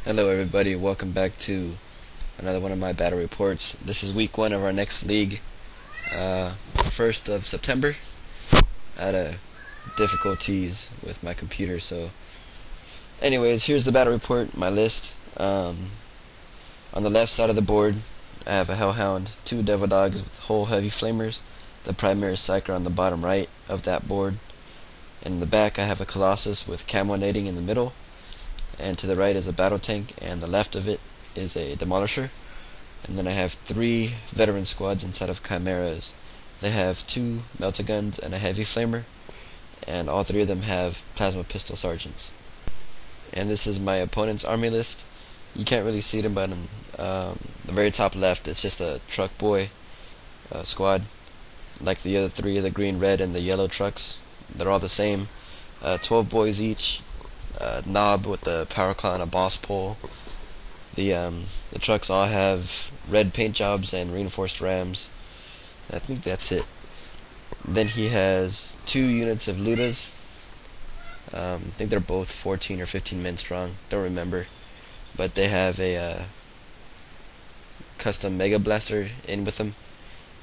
Hello everybody, welcome back to another one of my battle reports. This is week 1 of our next league, 1st of September. I had difficulties with my computer, so anyways, here's the battle report, my list. On the left side of the board, I have a Hellhound, 2 Devil Dogs with whole heavy flamers, the primary psyker on the bottom right of that board. And in the back I have a Colossus with camo nading in the middle, and to the right is a battle tank, and the left of it is a demolisher. And then I have 3 veteran squads inside of chimeras. They have 2 melta-guns and a heavy flamer, and all 3 of them have plasma pistol sergeants. And this is my opponent's army list. You can't really see them, but on the very top left it's just a truck boy squad, like the other 3, the green, red, and the yellow trucks. They're all the same, 12 boys each. Knob with the power claw and a boss pole. The trucks all have red paint jobs and reinforced rams. I think that's it. Then he has 2 units of Ludas. I think they're both 14 or 15 men strong. Don't remember. But they have a custom Mega Blaster in with them.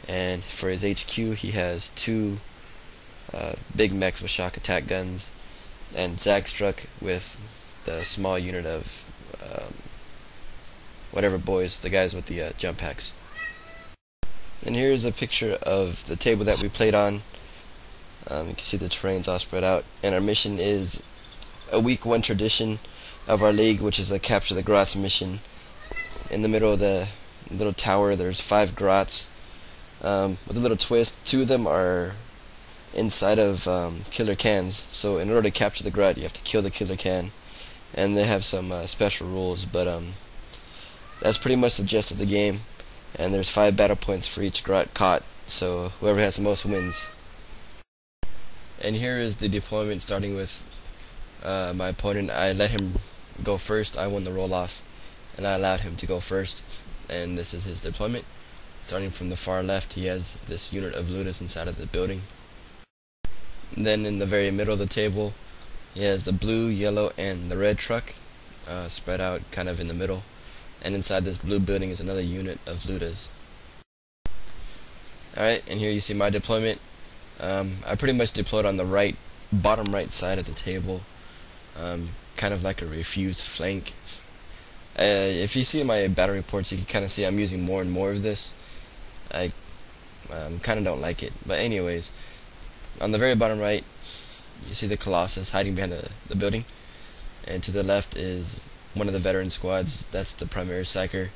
And for his HQ, he has 2 big mechs with shock attack guns, and Zagstruck with the small unit of whatever boys, the guys with the jump packs. And here's a picture of the table that we played on. You can see the terrain's all spread out, and our mission is a week 1 tradition of our league, which is a capture the grots mission. In the middle of the little tower there's 5 grots with a little twist. 2 of them are inside of killer cans, so in order to capture the grot you have to kill the killer can, and they have some special rules, but that's pretty much the gist of the game. And there's 5 battle points for each grot caught, so whoever has the most wins. And here is the deployment, starting with my opponent. I let him go first. I won the roll off, and I allowed him to go first, and this is his deployment. Starting from the far left, he has this unit of Ludas inside of the building. Then in the very middle of the table, he has the blue, yellow, and the red truck spread out kind of in the middle. And inside this blue building is another unit of Ludas. Alright, and here you see my deployment. I pretty much deployed on the bottom right side of the table, kind of like a refused flank. If you see my battle reports, you can kind of see I'm using more and more of this. I kind of don't like it, but anyways. On the very bottom right, you see the Colossus hiding behind the building, and to the left is one of the veteran squads. That's the primary psyker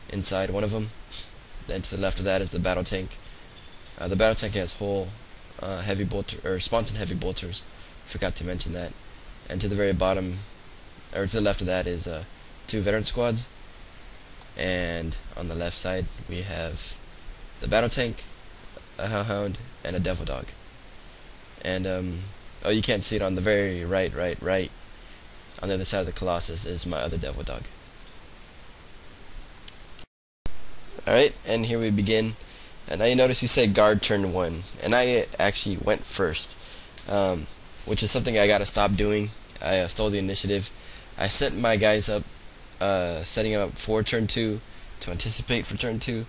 inside one of them. Then to the left of that is the battle tank. The battle tank has whole heavy bolter or sponson heavy bolters. Forgot to mention that. And to the very bottom, or to the left of that, is 2 veteran squads. And on the left side we have the battle tank, a Hellhound, and a Devil Dog. And oh, you can't see it on the very right. On the other side of the Colossus is my other Devil Dog. Alright, and here we begin. And now you notice you say guard turn 1, and I actually went first, which is something I gotta stop doing. I stole the initiative. I set my guys up, setting up for turn 2 to anticipate for turn 2,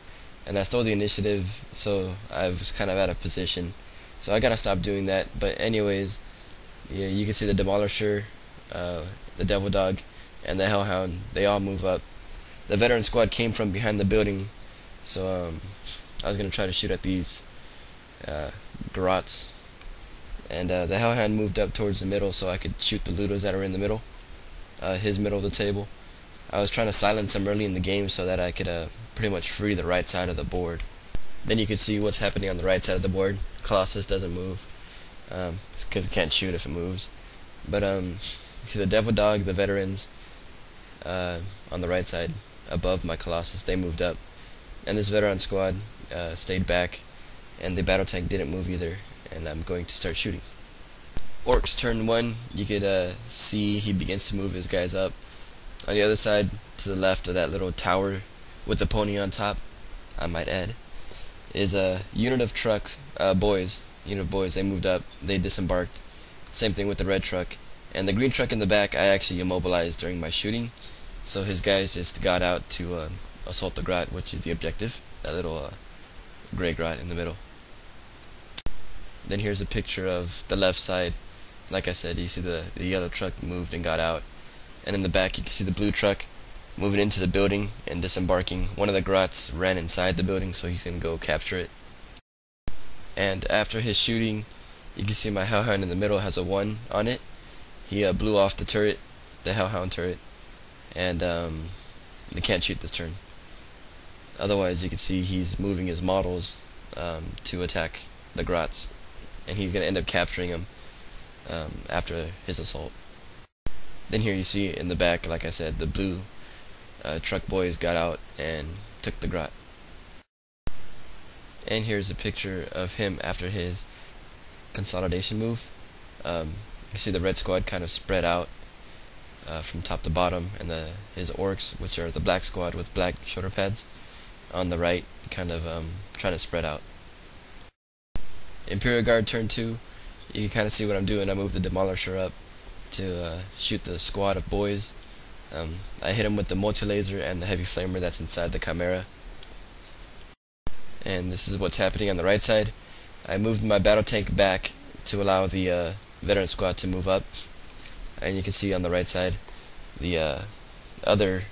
and I stole the initiative, so I was kind of out of position. So I gotta stop doing that. But anyways, yeah, you can see the Demolisher, the Devil Dog, and the Hellhound. They all move up. The veteran squad came from behind the building, so I was gonna try to shoot at these grots. And the Hellhound moved up towards the middle, so I could shoot the Ludos that are in the middle, his middle of the table. I was trying to silence him early in the game so that I could pretty much free the right side of the board. Then you can see what's happening on the right side of the board. Colossus doesn't move, because it can't shoot if it moves. But you see the Devil Dog, the veterans, on the right side above my Colossus, they moved up. And this veteran squad stayed back, and the battle tank didn't move either, and I'm going to start shooting. Orks turn 1, you could see he begins to move his guys up. On the other side, to the left of that little tower with the pony on top, I might add, is a unit of trucks, boys. They moved up, they disembarked. Same thing with the red truck. And the green truck in the back, I actually immobilized during my shooting. So his guys just got out to assault the grot, which is the objective. That little gray grot in the middle. Then here's a picture of the left side. Like I said, you see the yellow truck moved and got out, and in the back you can see the blue truck moving into the building and disembarking. One of the grots ran inside the building, so he's gonna go capture it. And after his shooting, you can see my hellhound in the middle has a 1 on it. He blew off the turret, the hellhound turret, and they can't shoot this turn. Otherwise, you can see he's moving his models to attack the grots, and he's gonna end up capturing them after his assault. Then here you see in the back, like I said, the blue truck boys got out and took the grot. And here's a picture of him after his consolidation move. You see the red squad kind of spread out from top to bottom, and his orcs, which are the black squad with black shoulder pads, on the right, kind of trying to spread out. Imperial Guard turn 2. You can kind of see what I'm doing. I move the demolisher up to shoot the squad of boys. I hit him with the multi-laser and the heavy flamer that's inside the chimera. And this is what's happening on the right side. I moved my battle tank back to allow the veteran squad to move up, and you can see on the right side the other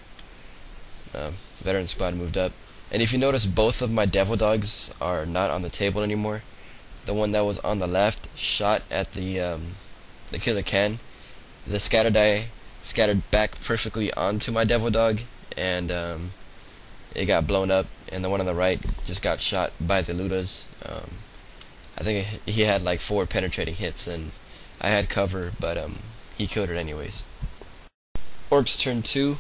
veteran squad moved up. And if you notice, both of my devil dogs are not on the table anymore. The one that was on the left shot at the killer can. The scatter die scattered back perfectly onto my devil dog, and it got blown up. And the one on the right just got shot by the Ludas. I think he had like 4 penetrating hits, and I had cover, but he killed it anyways. Orks turn 2.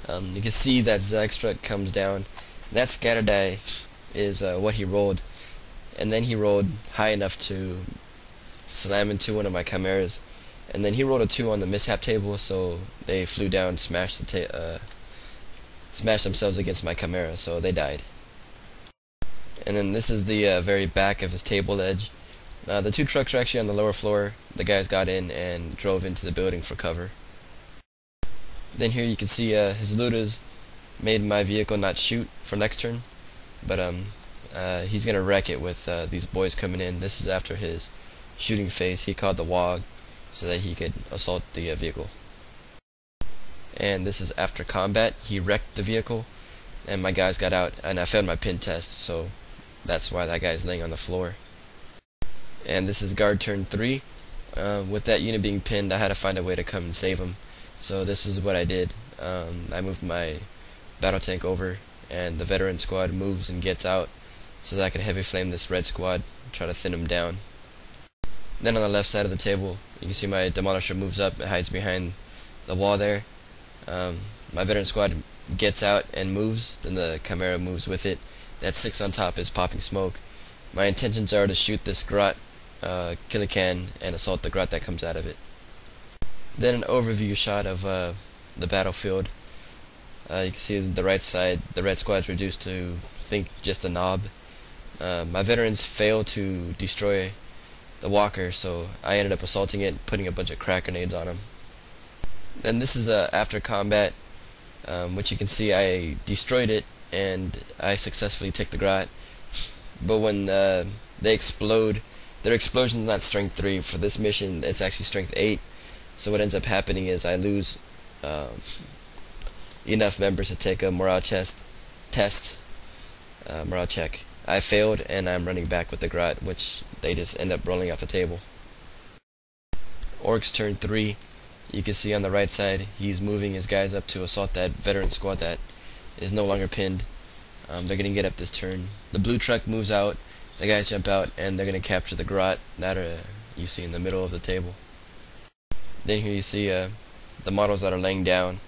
You can see that Zagstruck comes down. That scatter die is what he rolled, and then he rolled high enough to slam into one of my chimeras, and then he rolled a 2 on the mishap table, so they flew down, smashed themselves against my chimera, so they died. And then this is the very back of his table edge. The 2 trucks are actually on the lower floor. The guys got in and drove into the building for cover. Then here you can see his looters made my vehicle not shoot for next turn, but he's gonna wreck it with these boys coming in. This is after his shooting phase. He called the WOG so that he could assault the vehicle. And this is after combat. He wrecked the vehicle, and my guys got out, and I failed my pin test, so that's why that guy's laying on the floor. And this is guard turn 3. With that unit being pinned, I had to find a way to come and save him. So this is what I did. I moved my battle tank over, and the veteran squad moves and gets out so that I could heavy flame this red squad, try to thin him down. Then on the left side of the table, you can see my demolisher moves up. It hides behind the wall there. My veteran squad gets out and moves, then the chimera moves with it. That 6 on top is popping smoke. My intentions are to shoot this grot, kill a can, and assault the grot that comes out of it. Then an overview shot of the battlefield. You can see the right side, the red squad's reduced to, I think, just a knob. My veterans failed to destroy the walker, so I ended up assaulting it, putting a bunch of crack grenades on him. Then this is after combat, which you can see I destroyed it and I successfully took the grot. But when they explode, their explosion is not strength 3. For this mission, it's actually strength 8. So what ends up happening is I lose enough members to take a morale morale check. I failed, and I'm running back with the grot, which they just end up rolling off the table. Orks turn 3. You can see on the right side, he's moving his guys up to assault that veteran squad that is no longer pinned. They're going to get up this turn. The blue truck moves out, the guys jump out, and they're going to capture the grot that you see in the middle of the table. Then here you see the models that are laying down.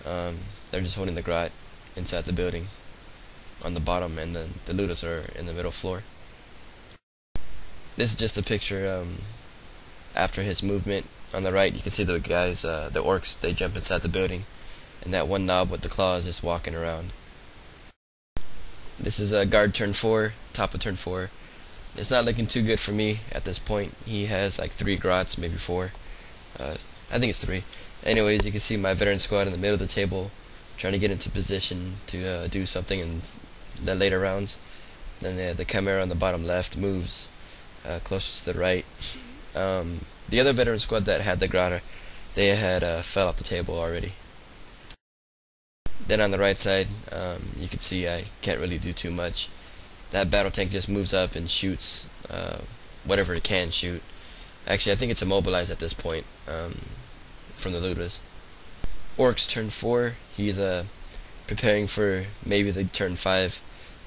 They're just holding the grot inside the building on the bottom, and then the looters are in the middle floor. This is just a picture after his movement. On the right, you can see the guys, the orcs, they jump inside the building, and that one knob with the claws just walking around. This is guard turn 4, top of turn 4. It's not looking too good for me at this point. He has like 3 grots, maybe 4. I think it's 3. Anyways, you can see my veteran squad in the middle of the table, trying to get into position to do something in the later rounds. Then the Chimera on the bottom left moves closest to the right. The other veteran squad that had the Grata, they had fell off the table already. Then on the right side, you can see I can't really do too much. That battle tank just moves up and shoots whatever it can shoot. Actually, I think it's immobilized at this point from the Ludas. Orks turn 4. He's preparing for maybe the turn 5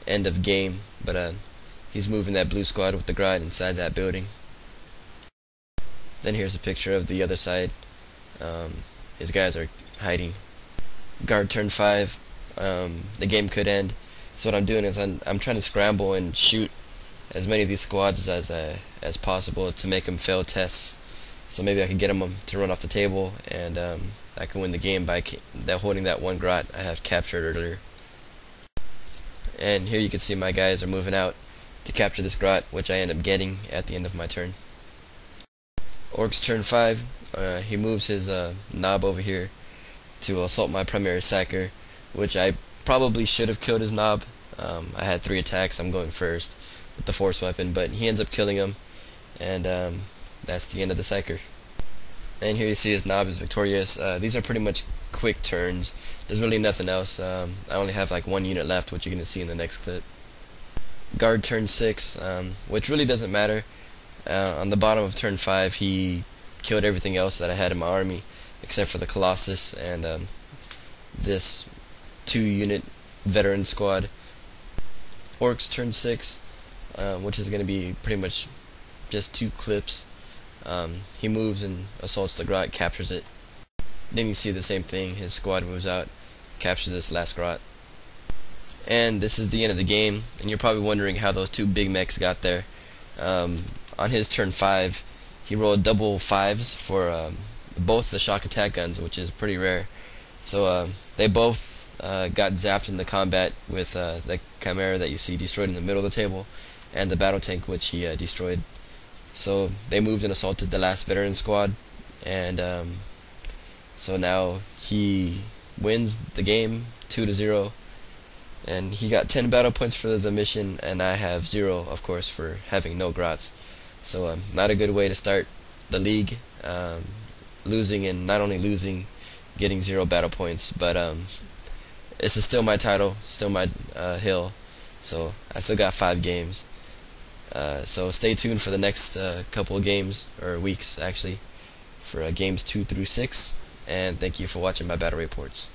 end of game, but he's moving that blue squad with the Gride inside that building. Then here's a picture of the other side. His guys are hiding. Guard turn 5. The game could end. So what I'm doing is I'm trying to scramble and shoot as many of these squads as possible to make them fail tests. So maybe I can get them to run off the table, and I can win the game by holding that one grot I have captured earlier. And here you can see my guys are moving out to capture this grot, which I end up getting at the end of my turn. Orks turn 5. He moves his knob over here to assault my primary sacker, which I probably should have killed his knob. I had 3 attacks. I'm going first with the force weapon, but he ends up killing him, and that's the end of the sacker. And here you see his knob is victorious. These are pretty much quick turns. There's really nothing else. I only have like 1 unit left, which you're going to see in the next clip. Guard turn 6, which really doesn't matter. On the bottom of turn 5, he killed everything else that I had in my army, except for the Colossus and this 2 unit veteran squad. Orks turn 6, which is going to be pretty much just 2 clips. He moves and assaults the grot, captures it. Then you see the same thing. His squad moves out, captures this last grot. And this is the end of the game, and you're probably wondering how those 2 big mechs got there. On his turn 5, he rolled double 5s for both the shock attack guns, which is pretty rare. So they both got zapped in the combat with the Chimera that you see destroyed in the middle of the table, and the battle tank, which he destroyed. So they moved and assaulted the last veteran squad, and so now he wins the game 2-0, and he got 10 battle points for the mission, and I have 0, of course, for having no grots. So not a good way to start the league, losing, and not only losing, getting 0 battle points, but this is still my title, still my hill, so I still got 5 games. So stay tuned for the next couple of games, or weeks actually, for games 2 through 6, and thank you for watching my battle reports.